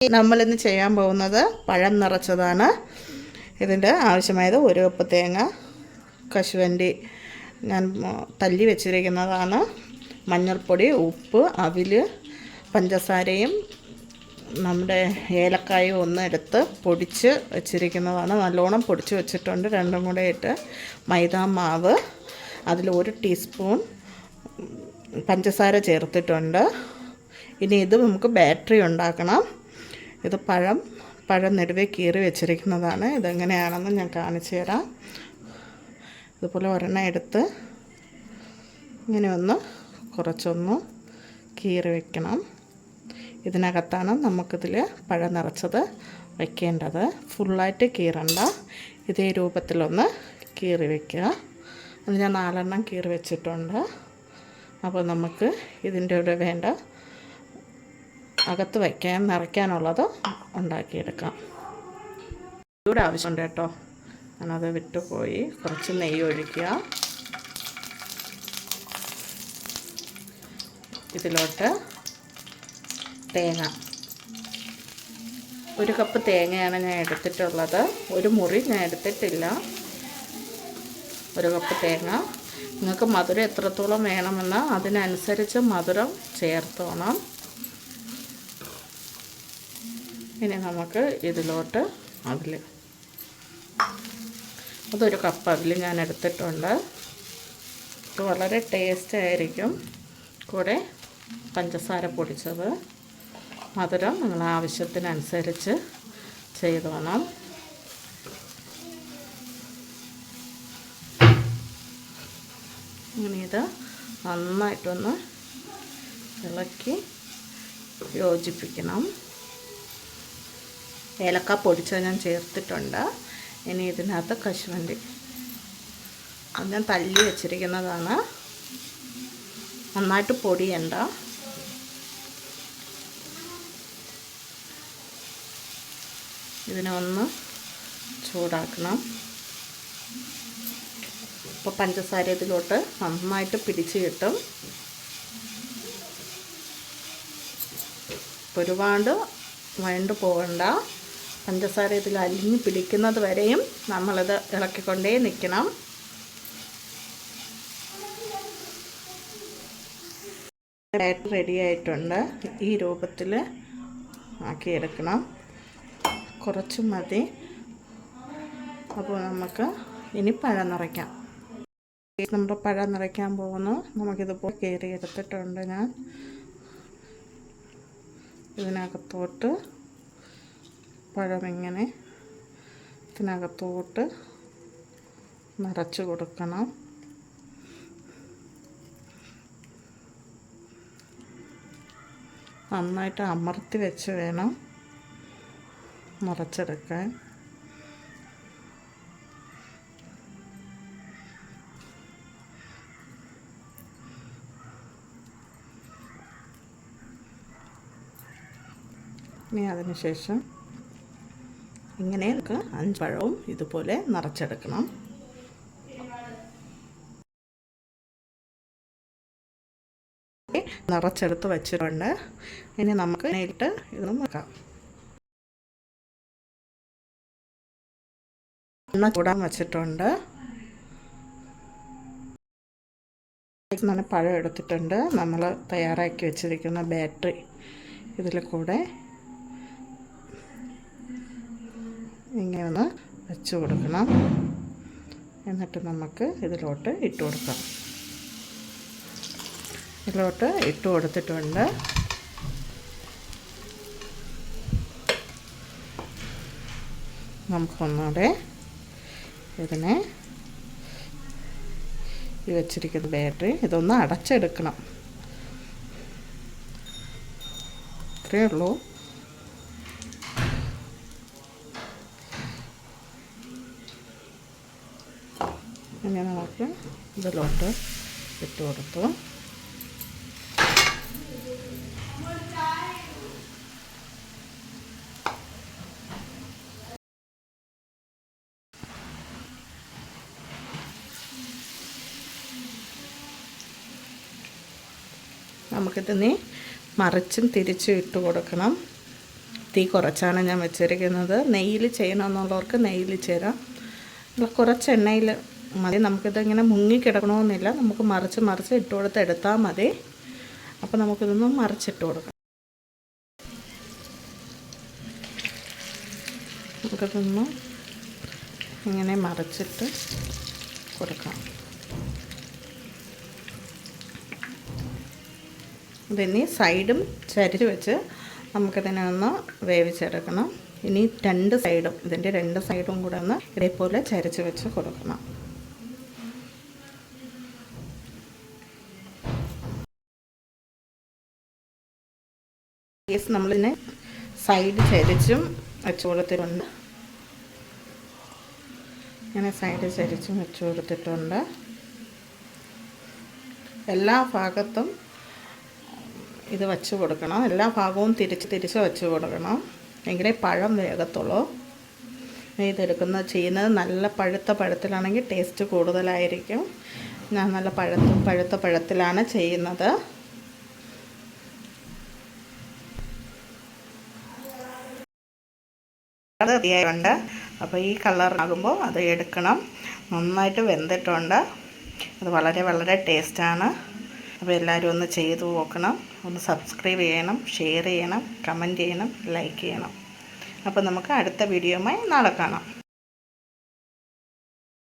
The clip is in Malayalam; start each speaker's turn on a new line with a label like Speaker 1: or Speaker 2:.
Speaker 1: നമ്മളിന്ന് ചെയ്യാൻ പോകുന്നത് പഴം നിറച്ചതാണ്. ഇതിൻ്റെ ആവശ്യമായത് 1 കപ്പ് തേങ്ങ, കശുവണ്ടി ഞാൻ തല്ലി വെച്ചിരിക്കുന്നതാണ്, മഞ്ഞൾപ്പൊടി, ഉപ്പ്, അവിൽ, പഞ്ചസാരയും നമ്മുടെ ഏലക്കായും ഒന്ന് എടുത്ത് പൊടിച്ച് വെച്ചിരിക്കുന്നതാണ്. നല്ലോണം പൊടിച്ച് വെച്ചിട്ടുണ്ട്. രണ്ടും കൂടെ ഇട്ട് മൈദാ മാവ്, അതിൽ 1 ടീസ്പൂൺ പഞ്ചസാര ചേർത്തിട്ടുണ്ട്. ഇനി ഇത് നമുക്ക് ബാറ്ററി ഉണ്ടാക്കണം. ഇത് പഴം നെടുവേ കീറി വെച്ചിരിക്കുന്നതാണ്. ഇതെങ്ങനെയാണെന്ന് ഞാൻ കാണിച്ചു തരാം. ഇതുപോലെ ഒരെണ്ണം എടുത്ത് ഇങ്ങനെ കുറച്ചൊന്ന് കീറി വെക്കണം. ഇതിനകത്താണ് നമുക്കിതിൽ പഴം നിറച്ചത് വയ്ക്കേണ്ടത്. ഫുള്ളായിട്ട് കീറണ്ട, ഇതേ രൂപത്തിലൊന്ന് കീറി വയ്ക്കുക. അത് ഞാൻ 4 എണ്ണം കീറി വെച്ചിട്ടുണ്ട്. അപ്പോൾ നമുക്ക് ഇതിൻ്റെ കൂടെ വേണ്ട അകത്ത് വയ്ക്കാൻ നിറയ്ക്കാനുള്ളത് ഉണ്ടാക്കിയെടുക്കാം. ഇവിടെ ആവശ്യമുണ്ട് കേട്ടോ, ഞാനത് വിട്ടുപോയി. കുറച്ച് നെയ്യ് ഒഴിക്കുക. ഇതിലോട്ട് തേങ്ങ, 1 കപ്പ് തേങ്ങയാണ് ഞാൻ എടുത്തിട്ടുള്ളത്. 1 മുറി ഞാൻ എടുത്തിട്ടില്ല. 1 കപ്പ് തേങ്ങ. നിങ്ങൾക്ക് മധുരം എത്രത്തോളം വേണമെന്ന് അതിനനുസരിച്ച് മധുരം ചേർത്തോണം. ഇനി നമുക്ക് ഇതിലോട്ട് അവിൽ, അതൊരു കപ്പ് അവിൽ ഞാൻ എടുത്തിട്ടുണ്ട്. ഇത് വളരെ ടേസ്റ്റ് ആയിരിക്കും. കൂടെ പഞ്ചസാര പൊടിച്ചത്. മധുരം നിങ്ങൾ ആവശ്യത്തിനനുസരിച്ച് ചെയ്തോണം. ഇനി ഇത് നന്നായിട്ടൊന്ന് ഇളക്കി യോജിപ്പിക്കണം. ഏലക്ക പൊടിച്ചത് ഞാൻ ചേർത്തിട്ടുണ്ട്. ഇനി ഇതിനകത്ത് കശുവണ്ടി, അത് ഞാൻ തല്ലി വെച്ചിരിക്കുന്നതാണ്. നന്നായിട്ട് പൊടിയണ്ട. ഇതിനെ ഒന്ന് ചൂടാക്കണം. ഇപ്പോൾ പഞ്ചസാര ഇതിലോട്ട് നന്നായിട്ട് പിടിച്ച് കിട്ടും. ഒരുപാട് വഴണ്ട് പോകണ്ട. പഞ്ചസാര ഇതിൽ അലിഞ്ഞ് പിടിക്കുന്നത് വരെയും നമ്മളിത് ഇളക്കിക്കൊണ്ടേ നിൽക്കണം. ബാറ്റർ റെഡി ആയിട്ടുണ്ട്. ഈ രൂപത്തിൽ ആക്കിയെടുക്കണം. കുറച്ച് മതി. അപ്പോൾ നമുക്ക് ഇനി പഴം നിറയ്ക്കാം. നമ്മുടെ പഴം നിറയ്ക്കാൻ പോകുന്നു. നമുക്കിതിപ്പോൾ കയറി എടുത്തിട്ടുണ്ട്. ഞാൻ ഇതിനകത്തോട്ട് പഴം ഇങ്ങനെ ഇതിനകത്തോട്ട് നിറച്ച് കൊടുക്കണം. നന്നായിട്ട് അമർത്തി വെച്ച് വേണം നിറച്ചെടുക്കാൻ. ഇനി അതിന് ശേഷം ഇങ്ങനെ 5 പഴവും ഇതുപോലെ നിറച്ചെടുക്കണം. നിറച്ചെടുത്ത് വെച്ചിട്ടുണ്ട്. ഇനി നമുക്ക് നേരിട്ട് ഇത് നോക്കാം. എണ്ണ ചൂടാൻ വെച്ചിട്ടുണ്ട്. പഴം എടുത്തിട്ടുണ്ട്. നമ്മൾ തയ്യാറാക്കി വെച്ചിരിക്കുന്ന ബാറ്ററി ഇതിൽ കൂടെ ഇങ്ങനെ ഒന്ന് വെച്ച് കൊടുക്കണം. എന്നിട്ട് നമുക്ക് ഇതിലോട്ട് ഇട്ട് കൊടുക്കാം. ഇതിലോട്ട് ഇട്ട് കൊടുത്തിട്ടുണ്ട്. നമുക്കൊന്നുകൂടെ ഇതിനെ ഈ വെച്ചിരിക്കുന്ന ബാറ്ററി ഇതൊന്ന് അടച്ചെടുക്കണം. ഇത്രയേ ഉള്ളൂ. ഇനി നമുക്ക് ഇതിലോട്ട് ഇട്ട് കൊടുത്തു. നമുക്കിതിനെ മറിച്ചും തിരിച്ചും ഇട്ട് കൊടുക്കണം. തീ കുറച്ചാണ് ഞാൻ വെച്ചിരിക്കുന്നത്. നെയ്യിൽ ചെയ്യണമെന്നുള്ളവർക്ക് നെയ്യിൽ ചേരാം. കുറച്ച് എണ്ണയിൽ മതി. നമുക്കിതിങ്ങനെ മുങ്ങിക്കിടക്കണമെന്നില്ല. നമുക്ക് മറിച്ച് ഇട്ട് കൊടുത്ത് എടുത്താൽ മതി. അപ്പോൾ നമുക്കിതൊന്ന് മറിച്ചിട്ട് കൊടുക്കാം. നമുക്കിതൊന്ന് ഇങ്ങനെ മറിച്ചിട്ട് കൊടുക്കാം. ഇതിനി സൈഡും ചരിച്ച് വെച്ച് നമുക്കിതിനെ ഒന്ന് വേവിച്ചെടുക്കണം. ഇനി ഇതിൻ്റെ രണ്ട് സൈഡും കൂടെ ഒന്ന് ഇതേപോലെ ചരിച്ച് വെച്ച് കൊടുക്കണം. നമ്മളിതിനെ സൈഡ് ചരിച്ചും വെച്ച് കൊടുത്തിട്ടുണ്ട്. ഇങ്ങനെ സൈഡ് ചരിച്ചും വെച്ച് കൊടുത്തിട്ടുണ്ട്. എല്ലാ ഭാഗത്തും ഇത് വെച്ച് കൊടുക്കണം. എല്ലാ ഭാഗവും തിരിച്ച് വെച്ച് കൊടുക്കണം. എങ്കിലേ പഴം വേഗത്തുള്ളൂ. ചെയ്യുന്നത് നല്ല പഴുത്ത പഴത്തിലാണെങ്കിൽ ടേസ്റ്റ് കൂടുതലായിരിക്കും. ഞാൻ നല്ല പഴുത്ത പഴത്തിലാണ് ചെയ്യുന്നത്. അത് റെഡിയായിട്ടുണ്ട്. അപ്പോൾ ഈ കളറാകുമ്പോൾ അത് എടുക്കണം. നന്നായിട്ട് വെന്തിട്ടുണ്ട്. അത് വളരെ വളരെ ടേസ്റ്റാണ്. അപ്പോൾ എല്ലാവരും ഒന്ന് ചെയ്തു നോക്കണം. ഒന്ന് സബ്സ്ക്രൈബ് ചെയ്യണം, ഷെയർ ചെയ്യണം, കമൻറ്റ് ചെയ്യണം, ലൈക്ക് ചെയ്യണം. അപ്പോൾ നമുക്ക് അടുത്ത വീഡിയോയുമായി നാളെ കാണാം.